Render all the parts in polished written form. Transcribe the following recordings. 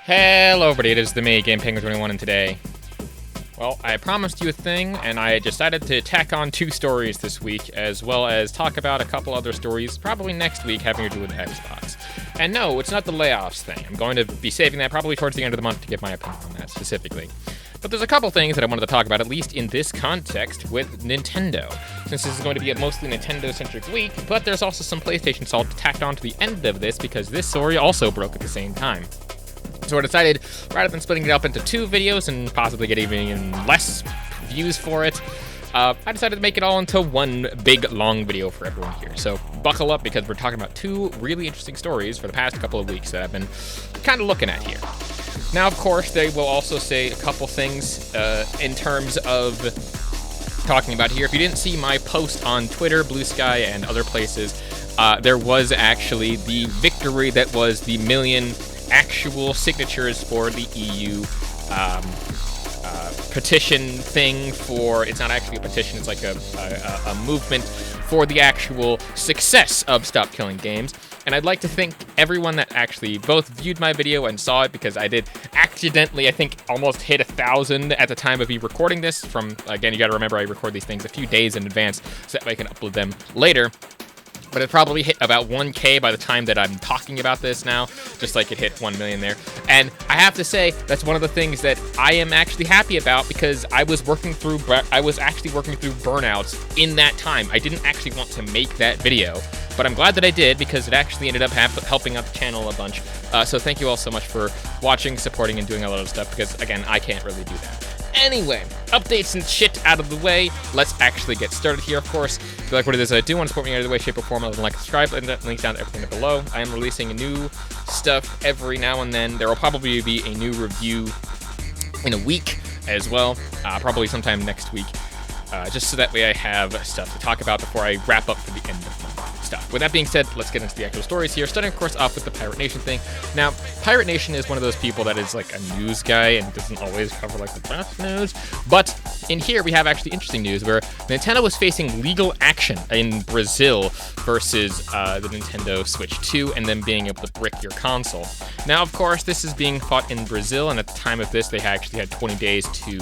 Hello everybody, it is the me, Game Penguin 21, and today, well, I promised you a thing, and I decided to tack on 2 stories this week, as well as talk about a couple other stories, probably next week, having to do with Xbox. And no, it's not the layoffs thing. I'm going to be saving that probably towards the end of the month to give my opinion on that specifically. But there's a couple things that I wanted to talk about, at least in this context, with Nintendo, since this is going to be a mostly Nintendo-centric week, but there's also some PlayStation salt tacked on to the end of this, because this story also broke at the same time. So I decided, rather than splitting it up into 2 videos and possibly get even less views for it, I decided to make it all into one big, long video for everyone here. So buckle up, because we're talking about 2 really interesting stories for the past couple of weeks that I've been kind of looking at here. Now, of course, they will also say a couple things in terms of talking about here. If you didn't see my post on Twitter, Blue Sky, and other places, there was actually the victory that was the million actual signatures for the EU petition thing for, it's not actually a petition, it's like a movement for the actual success of Stop Killing Games. And I'd like to thank everyone that actually both viewed my video and saw it, because I did accidentally, I think, almost hit 1,000 at the time of me recording this. From, again, you gotta remember I record these things a few days in advance so that way I can upload them later. But it probably hit about 1K by the time that I'm talking about this now, just like it hit 1 million there. And I have to say, that's one of the things that I am actually happy about, because I was actually working through burnouts in that time. I didn't actually want to make that video, but I'm glad that I did, because it actually ended up helping out the channel a bunch. So thank you all so much for watching, supporting, and doing a lot of stuff, because, again, I can't really do that. Anyway, updates and shit out of the way, let's actually get started here. Of course, if you like what it is I do, want to support me in either way, shape, or form, like, subscribe, and links down to everything below. I am releasing new stuff every now and then. There will probably be a new review in a week as well, probably sometime next week, just so that way I have stuff to talk about before I wrap up for the end of my stuff. With that being said, let's get into the actual stories here, starting, of course, off with the Pirate Nation thing. Now, Pirate Nation is one of those people that is like a news guy and doesn't always cover like the best news, but in here we have actually interesting news where Nintendo was facing legal action in Brazil versus the Nintendo Switch 2 and them being able to brick your console. Now, of course, this is being fought in Brazil, and at the time of this, they actually had 20 days to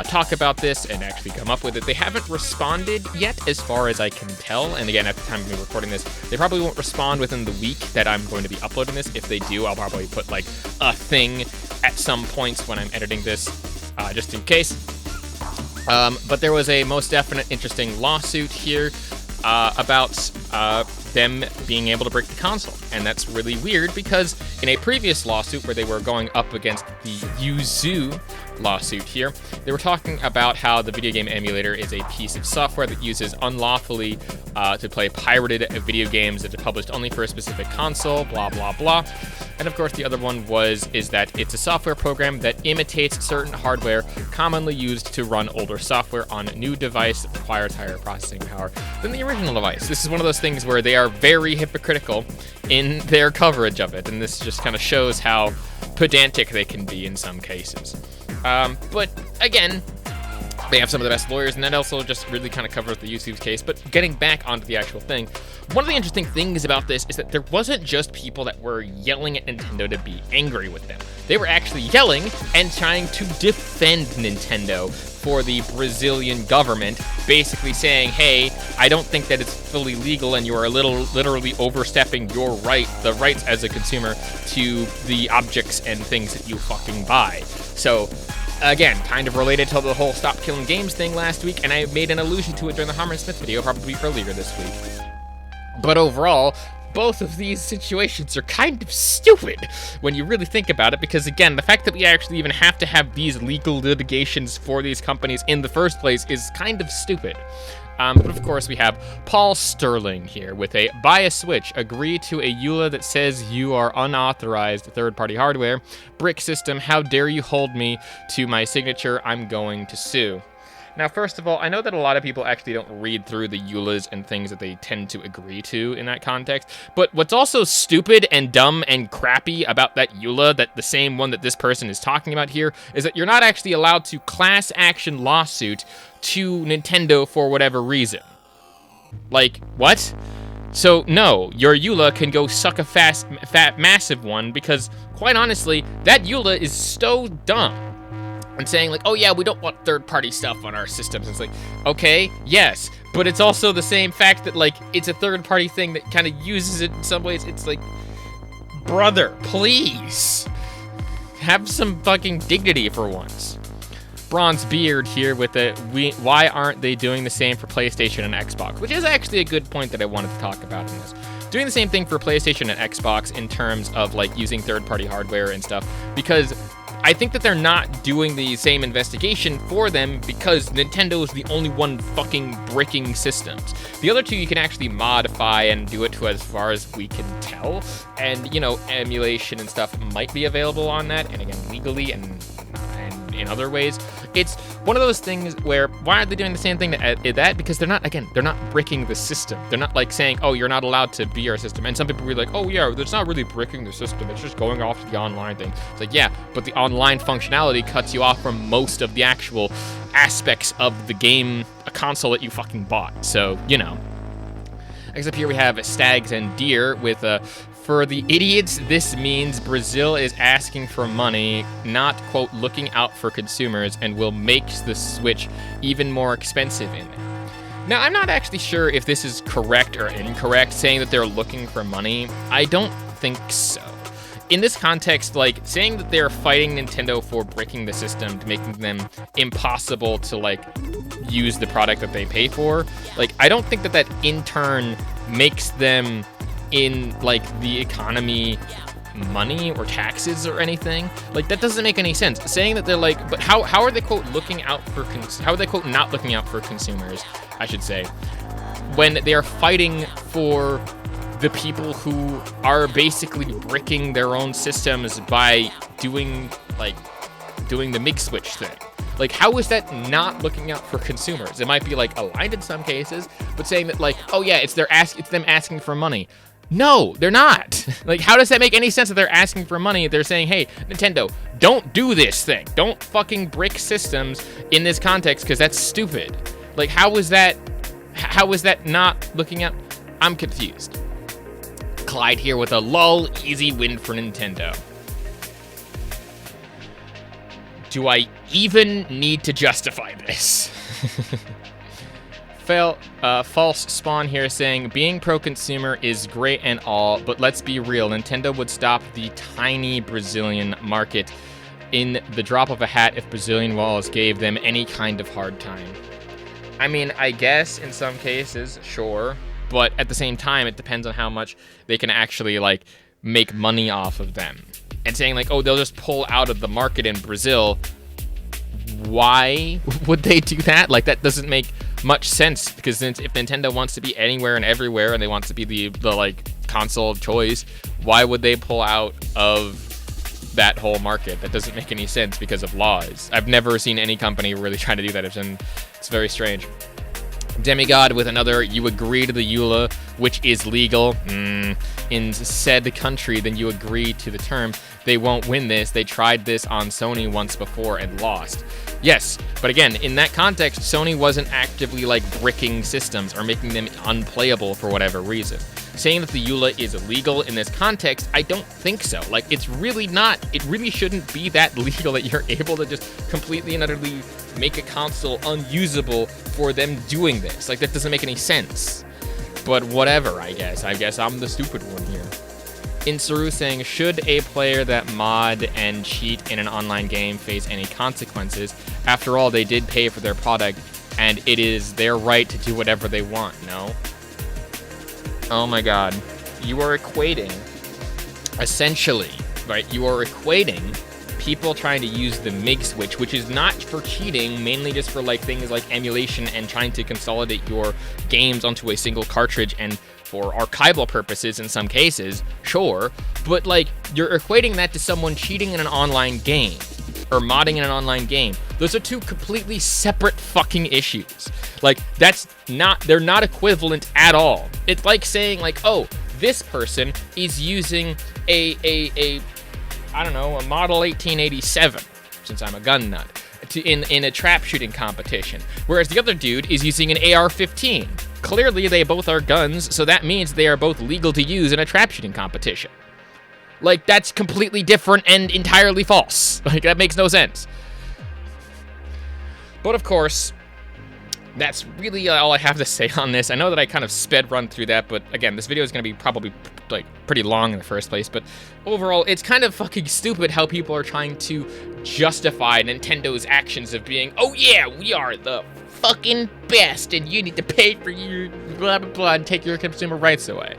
talk about this and actually come up with it. They haven't responded yet, as far as I can tell, and again, at the time of me recording this, they probably won't respond within the week that I'm going to be uploading this. If they do, I'll probably put like a thing at some points when I'm editing this, just in case. But there was a most definite interesting lawsuit here about them being able to break the console, and that's really weird, because in a previous lawsuit where they were going up against the Yuzu lawsuit here, they were talking about how the video game emulator is a piece of software that uses unlawfully to play pirated video games that are published only for a specific console, blah blah blah. And of course the other one is that it's a software program that imitates certain hardware commonly used to run older software on a new device that requires higher processing power than the original device. This is one of those things where they are very hypocritical in their coverage of it, and this just kind of shows how pedantic they can be in some cases. But again, they have some of the best lawyers, and that also just really kind of covers the YouTube case. But getting back onto the actual thing, one of the interesting things about this is that there wasn't just people that were yelling at Nintendo to be angry with them. They were actually yelling and trying to defend Nintendo for the Brazilian government, basically saying, hey, I don't think that it's fully legal, and you are literally overstepping your the rights as a consumer to the objects and things that you fucking buy. So, again, kind of related to the whole Stop Killing Games thing last week, and I made an allusion to it during the Harmon Smith video, probably earlier this week. But overall, both of these situations are kind of stupid when you really think about it, because again, the fact that we actually even have to have these legal litigations for these companies in the first place is kind of stupid. But of course we have Paul Sterling here with a buy a Switch, agree to a EULA that says you are unauthorized third-party hardware, brick system, how dare you hold me to my signature, I'm going to sue. Now, first of all, I know that a lot of people actually don't read through the EULAs and things that they tend to agree to in that context, but what's also stupid and dumb and crappy about that EULA, that the same one that this person is talking about here, is that you're not actually allowed to class action lawsuit to Nintendo for whatever reason. Like, what? So no, your EULA can go suck a fat, massive one, because quite honestly, that EULA is so dumb. And saying like, oh yeah, we don't want third-party stuff on our systems. It's like, okay, yes, but it's also the same fact that like it's a third-party thing that kind of uses it in some ways. It's like, brother, please have some fucking dignity for once. Bronze Beard here with the why aren't they doing the same for PlayStation and Xbox? Which is actually a good point that I wanted to talk about in this. Doing the same thing for PlayStation and Xbox in terms of like using third-party hardware and stuff, because I think that they're not doing the same investigation for them because Nintendo is the only one fucking bricking systems. The other two you can actually modify and do it to as far as we can tell. And, you know, emulation and stuff might be available on that, and again, legally and in other ways. It's one of those things where, why aren't they doing the same thing that? Because they're not, again, they're not bricking the system. They're not like saying, oh, you're not allowed to be our system. And some people will be like, oh yeah, it's not really bricking the system. It's just going off to the online thing. It's like, yeah, but the online functionality cuts you off from most of the actual aspects of the game, a console that you fucking bought. So, you know. Next up here we have Stags and Deer with for the idiots, this means Brazil is asking for money, not, quote, looking out for consumers, and will make the Switch even more expensive in there. Now, I'm not actually sure if this is correct or incorrect, saying that they're looking for money. I don't think so. In this context, like, saying that they're fighting Nintendo for breaking the system, to making them impossible to, like, use the product that they pay for, like, I don't think that that in turn makes them in like the economy money or taxes or anything. Like, that doesn't make any sense. Saying that they're like, but how are they, quote, looking out for how are they, quote, not looking out for consumers, I should say, when they are fighting for the people who are basically bricking their own systems by doing the MIG switch thing. Like, how is that not looking out for consumers? It might be like aligned in some cases, but saying that like, oh yeah, it's them asking for money. No, they're not. Like, how does that make any sense that they're asking for money? They're saying, hey, Nintendo, don't do this thing. Don't fucking brick systems in this context, because that's stupid. Like, how is that not looking out? I'm confused. Clyde here with a lol, easy win for Nintendo. Do I even need to justify this? False Spawn here saying, being pro-consumer is great and all, but let's be real, Nintendo would stop the tiny Brazilian market in the drop of a hat if Brazilian walls gave them any kind of hard time. I mean, I guess in some cases, sure, but at the same time, it depends on how much they can actually, like, make money off of them. And saying, like, oh, they'll just pull out of the market in Brazil, why would they do that? Like, that doesn't make much sense, because if Nintendo wants to be anywhere and everywhere and they want to be the like console of choice, why would they pull out of that whole market? That doesn't make any sense because of laws. I've never seen any company really try to do that, and it's very strange. Demigod with another, you agree to the EULA, which is legal in said country, then you agree to the term. They won't win this. They tried this on Sony once before and lost. Yes, but again, in that context, Sony wasn't actively like bricking systems or making them unplayable for whatever reason. Saying that the EULA is illegal in this context, I don't think so. Like, it's really not. It really shouldn't be that legal that you're able to just completely and utterly make a console unusable for them doing this. Like, that doesn't make any sense. But whatever, I guess. I guess I'm the stupid one here. Insaru saying, should a player that mod and cheat in an online game face any consequences? After all, they did pay for their product, and it is their right to do whatever they want, no? Oh my god. You are equating, essentially, right? You are equating people trying to use the MIG switch, which is not for cheating, mainly just for like things like emulation and trying to consolidate your games onto a single cartridge and for archival purposes in some cases, sure, but like you're equating that to someone cheating in an online game or modding in an online game. Those are two completely separate fucking issues. Like, they're not equivalent at all. It's like saying like, oh, this person is using a Model 1887, since I'm a gun nut, in a trap shooting competition, whereas the other dude is using an AR-15. clearly they both are guns, so that means they are both legal to use in a trap shooting competition. Like, that's completely different and entirely false. Like, that makes no sense. But of course, that's really all I have to say on this. I know that I kind of sped run through that, but again, this video is going to be probably like pretty long in the first place. But overall, it's kind of fucking stupid how people are trying to justify Nintendo's actions of being, oh yeah, we are the fucking best, and you need to pay for your blah blah blah and take your consumer rights away.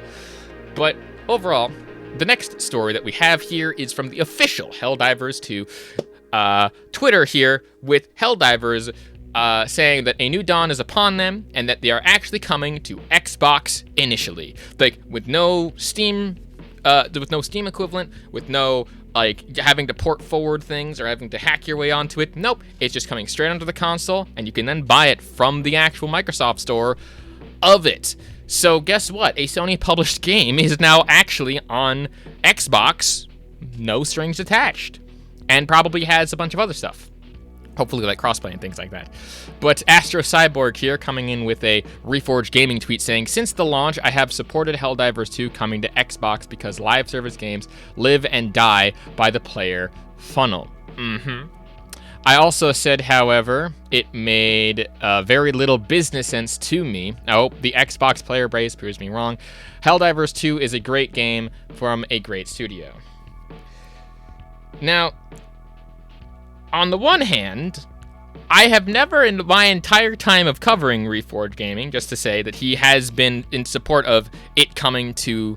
But overall, the next story that we have here is from the official Helldivers 2 Twitter here, with Heldivers saying that a new dawn is upon them and that they are actually coming to Xbox initially, like with no Steam equivalent, with no like having to port forward things or having to hack your way onto it. Nope, it's just coming straight onto the console, and you can then buy it from the actual Microsoft store of it. So guess what? A Sony published game is now actually on Xbox, no strings attached, and probably has a bunch of other stuff. Hopefully like crossplay and things like that. But Astro Cyborg here coming in with a Reforged Gaming tweet saying, since the launch, I have supported Helldivers 2 coming to Xbox because live service games live and die by the player funnel. I also said, however, it made very little business sense to me. Oh, the Xbox player base proves me wrong. Helldivers 2 is a great game from a great studio. Now, on the one hand, I have never in my entire time of covering Reforged Gaming, just to say that he has been in support of it coming to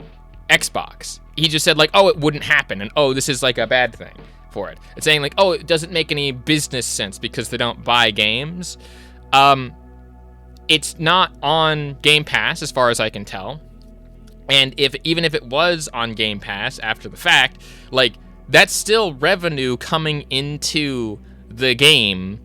Xbox. He just said like, oh, it wouldn't happen, and oh, this is like a bad thing for it. It's saying like, oh, it doesn't make any business sense because they don't buy games. It's not on Game Pass as far as I can tell. And even if it was on Game Pass after the fact, like, that's still revenue coming into the game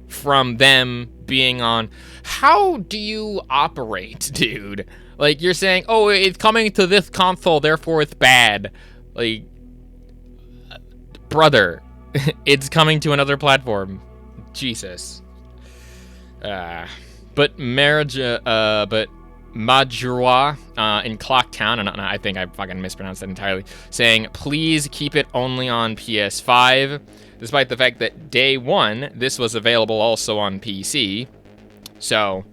from them being on. How do you operate, dude? Like, you're saying, oh, it's coming to this console, therefore it's bad. Like, brother, it's coming to another platform. Jesus. But Majroa in Clocktown, and I think I fucking mispronounced that entirely, saying, please keep it only on PS5, despite the fact that day one, this was available also on PC. So,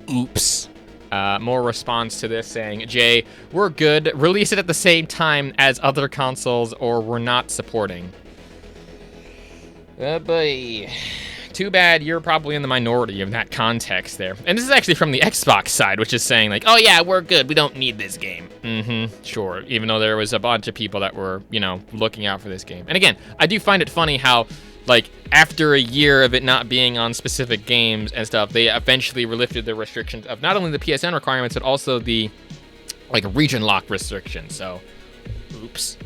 oops. More response to this saying, Jay, we're good. Release it at the same time as other consoles or we're not supporting. Oh boy. Too bad you're probably in the minority of that context there. And this is actually from the Xbox side, which is saying like, oh yeah, we're good. We don't need this game. Sure. Even though there was a bunch of people that were, you know, looking out for this game. And again, I do find it funny how, like, after a year of it not being on specific games and stuff, they eventually lifted the restrictions of not only the PSN requirements, but also the, like, region lock restrictions. So, oops.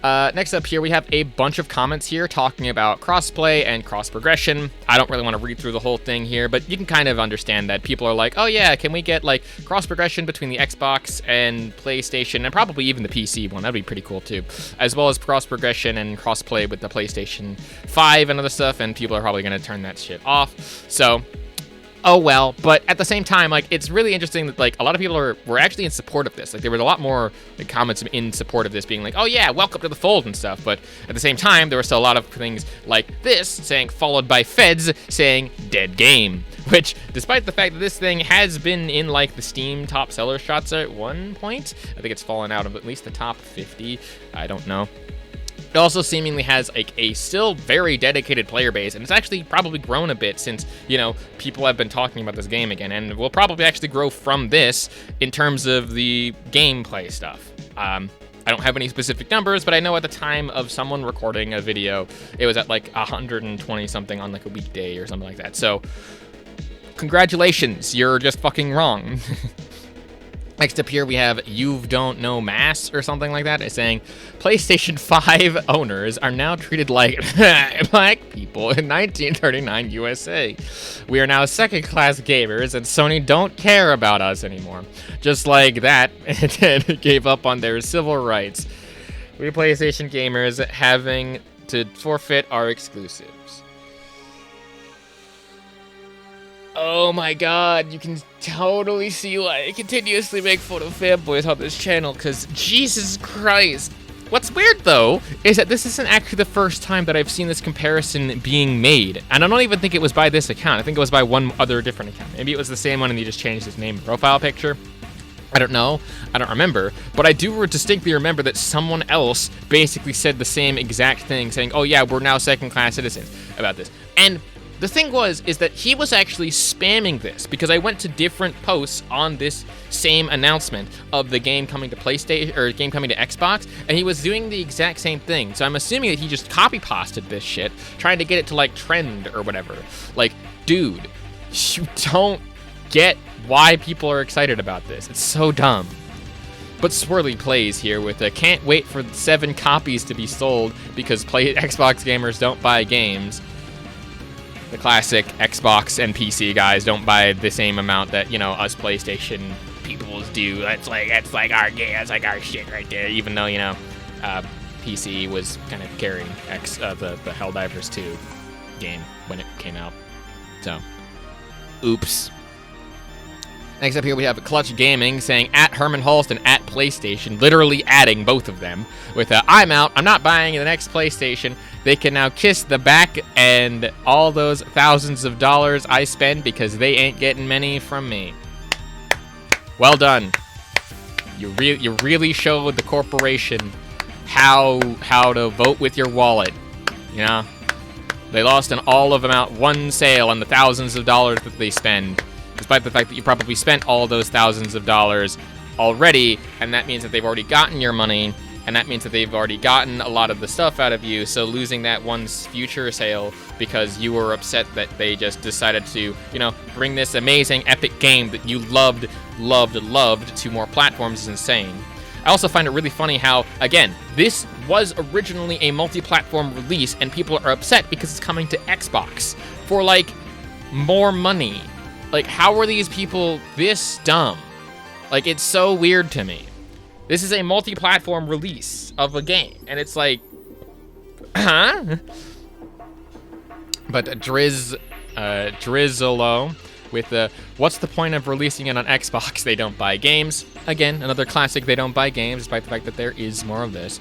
Next up here, we have a bunch of comments here talking about crossplay and cross progression. I don't really want to read through the whole thing here, but you can kind of understand that people are like, oh yeah, can we get like cross progression between the Xbox and PlayStation, and probably even the PC one? That'd be pretty cool too. As well as cross progression and crossplay with the PlayStation 5 and other stuff, and people are probably going to turn that shit off. So, oh well. But at the same time, like, it's really interesting that like a lot of people were actually in support of this. Like, there was a lot more like comments in support of this, being like, oh yeah, welcome to the fold and stuff. But at the same time, there were still a lot of things like this saying, followed by feds saying dead game, which, despite the fact that this thing has been in like the Steam top seller shots at one point, I think it's fallen out of at least the top 50. I don't know. It also seemingly has like a still very dedicated player base, and it's actually probably grown a bit since, you know, people have been talking about this game again, and will probably actually grow from this in terms of the gameplay stuff. I don't have any specific numbers, but I know at the time of someone recording a video, it was at like 120 something on like a weekday or something like that. So, congratulations, you're just fucking wrong. Next up here, we have You Don't Know Mass or something like that. It's saying, PlayStation 5 owners are now treated like black people in 1939 USA. We are now second-class gamers, and Sony don't care about us anymore. Just like that, and gave up on their civil rights. We PlayStation gamers having to forfeit our exclusives. Oh my god, you can totally see why I continuously make fun of fanboys on this channel, because Jesus Christ. What's weird, though, is that this isn't actually the first time that I've seen this comparison being made. And I don't even think it was by this account. I think it was by one other different account. Maybe it was the same one and he just changed his name and profile picture. I don't know. I don't remember. But I do distinctly remember that someone else basically said the same exact thing, saying, oh yeah, we're now second-class citizens about this. And the thing is that he was actually spamming this, because I went to different posts on this same announcement of the game coming to PlayStation, or game coming to Xbox, and he was doing the exact same thing. So I'm assuming that he just copy-pasted this shit, trying to get it to, like, trend or whatever. Like, dude, you don't get why people are excited about this. It's so dumb. But Swirly plays here with a can't wait for 7 copies to be sold because Xbox gamers don't buy games. The classic Xbox and PC guys don't buy the same amount that, you know, us PlayStation peoples do. That's like our game. That's like our shit right there. Even though, you know, PC was kind of carrying the Helldivers 2 game when it came out. So, oops. Next up here we have Clutch Gaming saying at Herman Halston at PlayStation, literally adding both of them with I'm out, I'm not buying the next PlayStation. They can now kiss the back and all those thousands of dollars I spend because they ain't getting many from me. Well done. You really showed the corporation how to vote with your wallet. You know? They lost an all of amount one sale on the thousands of dollars that they spend. Despite the fact that you probably spent all those thousands of dollars already, and that means that they've already gotten your money, and that means that they've already gotten a lot of the stuff out of you, so losing that one future sale because you were upset that they just decided to, you know, bring this amazing, epic game that you loved to more platforms is insane. I also find it really funny how, again, this was originally a multi-platform release, and people are upset because it's coming to Xbox for, like, more money. Like, how are these people this dumb? Like, it's so weird to me. This is a multi-platform release of a game, and it's like, huh? But Drizzolo with what's the point of releasing it on Xbox? They don't buy games. Again, another classic, they don't buy games, despite the fact that there is more of this.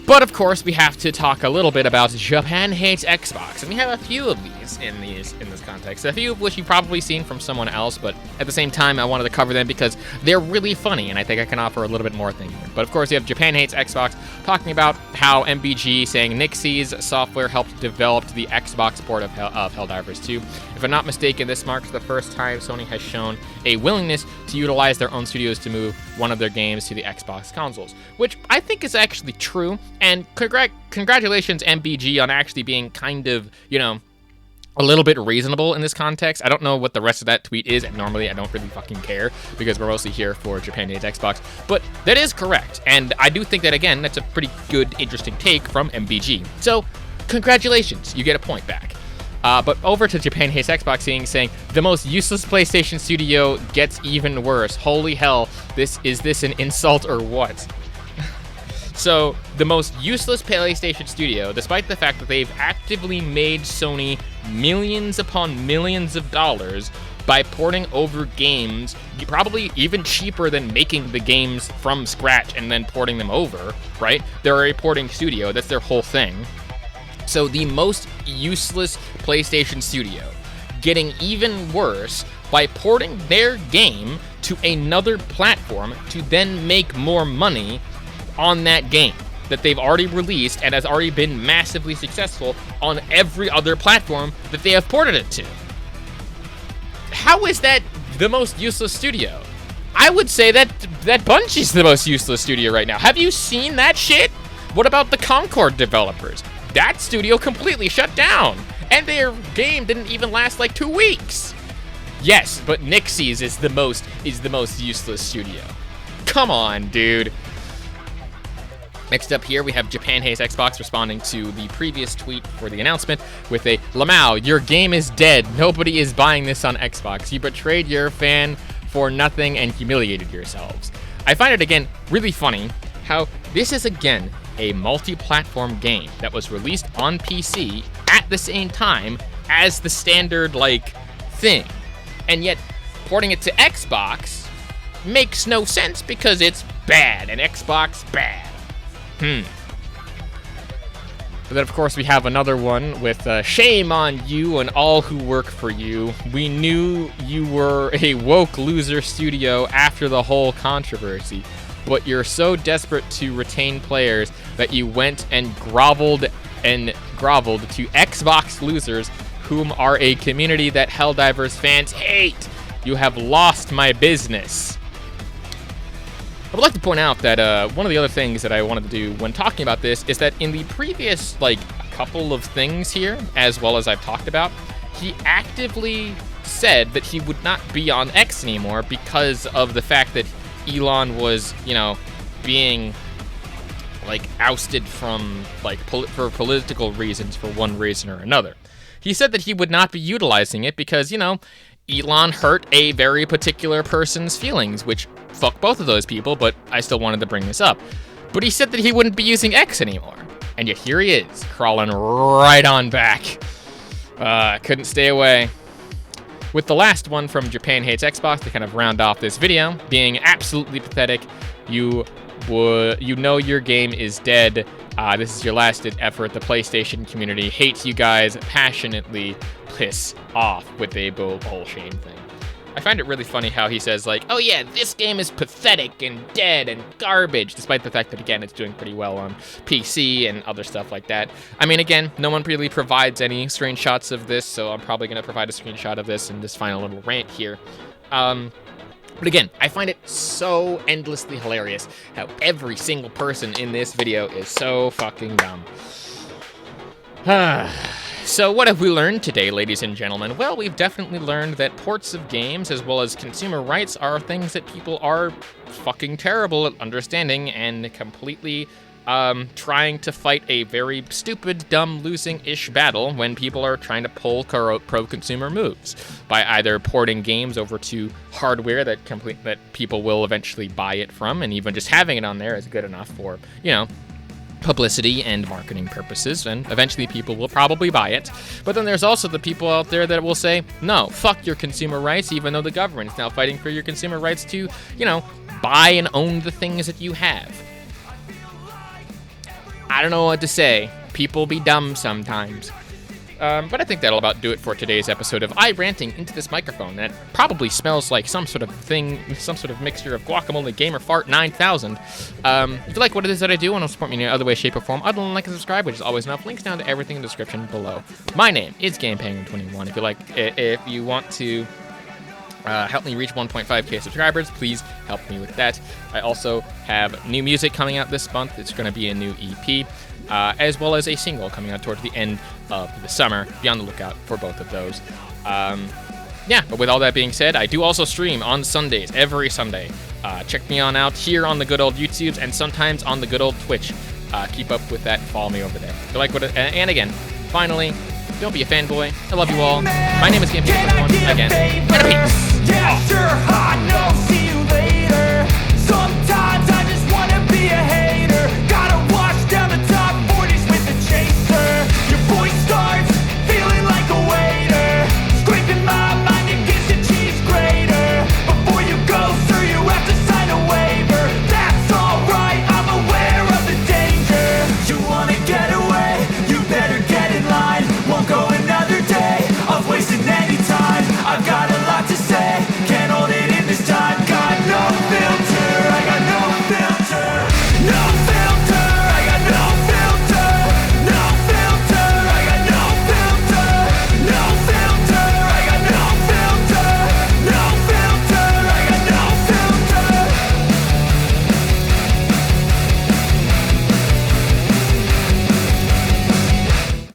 But of course, we have to talk a little bit about Japan hates Xbox, and we have a few of these in this context. A few of which you've probably seen from someone else, but at the same time, I wanted to cover them because they're really funny, and I think I can offer a little bit more thing here. But of course, you have Japan hates Xbox talking about how MBG saying Nixie's software helped develop the Xbox port of Helldivers 2. If I'm not mistaken, this marks the first time Sony has shown a willingness to utilize their own studios to move one of their games to the Xbox consoles, which I think is actually true. And congratulations, MBG, on actually being kind of, you know, a little bit reasonable in this context. I don't know what the rest of that tweet is, and normally I don't really fucking care, because we're mostly here for Japan hates Xbox, but that is correct, and I do think that, again, that's a pretty good, interesting take from MBG. So, congratulations, you get a point back. But over to Japan hates Xbox saying, the most useless PlayStation studio gets even worse. Holy hell, is this an insult or what? So, the most useless PlayStation studio, despite the fact that they've actively made Sony millions upon millions of dollars by porting over games, probably even cheaper than making the games from scratch and then porting them over, right? They're a porting studio, that's their whole thing. So, the most useless PlayStation studio getting even worse by porting their game to another platform to then make more money on that game that they've already released and has already been massively successful on every other platform that they have ported it to. How is that the most useless studio? I would say that Bungie's the most useless studio right now. Have you seen that shit? What about the Concord developers? That studio completely shut down, and their game didn't even last like 2 weeks. Yes, but Nixie's is the most useless studio. Come on, dude. Next up here, we have Japan hates Xbox responding to the previous tweet for the announcement with a, Lamau, your game is dead. Nobody is buying this on Xbox. You betrayed your fan for nothing and humiliated yourselves. I find it, again, really funny how this is, again, a multi-platform game that was released on PC at the same time as the standard, like, thing. And yet, porting it to Xbox makes no sense because it's bad, and Xbox bad. But then, of course, we have another one with shame on you and all who work for you. We knew you were a woke loser studio after the whole controversy, but you're so desperate to retain players that you went and groveled to Xbox losers, whom are a community that Helldivers fans hate. You have lost my business. I would like to point out that one of the other things that I wanted to do when talking about this is that in the previous, couple of things here, as well as I've talked about, he actively said that he would not be on X anymore because of the fact that Elon was, being, ousted from, for political reasons for one reason or another. He said that he would not be utilizing it because, Elon hurt a very particular person's feelings, which fuck both of those people, but I still wanted to bring this up. But he said that he wouldn't be using X anymore. And yet here he is, crawling right on back. Couldn't stay away. With the last one from Japan Hates Xbox to kind of round off this video, being absolutely pathetic. You know your game is dead. This is your last effort. The PlayStation community hates you guys passionately. Piss off with a whole shame thing. I find it really funny how he says, oh yeah, this game is pathetic and dead and garbage, despite the fact that, again, it's doing pretty well on PC and other stuff like that. I mean, again, no one really provides any screenshots of this, so I'm probably going to provide a screenshot of this in this final little rant here. But again, I find it so endlessly hilarious how every single person in this video is so fucking dumb. So what have we learned today, ladies and gentlemen? Well, we've definitely learned that ports of games as well as consumer rights are things that people are fucking terrible at understanding and completely trying to fight a very stupid, dumb, losing-ish battle when people are trying to pull pro-consumer moves by either porting games over to hardware that people will eventually buy it from, and even just having it on there is good enough for, publicity and marketing purposes, and eventually people will probably buy it. But then there's also the people out there that will say, no, fuck your consumer rights, even though the government is now fighting for your consumer rights to, buy and own the things that you have. I don't know what to say. People be dumb sometimes. But I think that'll about do it for today's episode of I ranting into this microphone that probably smells like some sort of mixture of guacamole gamer fart 9000. If you like what it is that I do and want to support me in any other way, shape, or form, I'd like and subscribe, which is always enough. Links down to everything in the description below. My name is GamePenguin21. If you want to help me reach 1.5k subscribers, please help me with that. I also have new music coming out this month. It's going to be a new EP. As well as a single coming out towards the end of the summer. Be on the lookout for both of those. But with all that being said, I do also stream on Sundays, every Sunday. Check me on out here on the good old YouTubes and sometimes on the good old Twitch. Keep up with that and follow me over there. If you like and again, finally, don't be a fanboy. I love you all. My name is GamePenguin21 again. And a peace.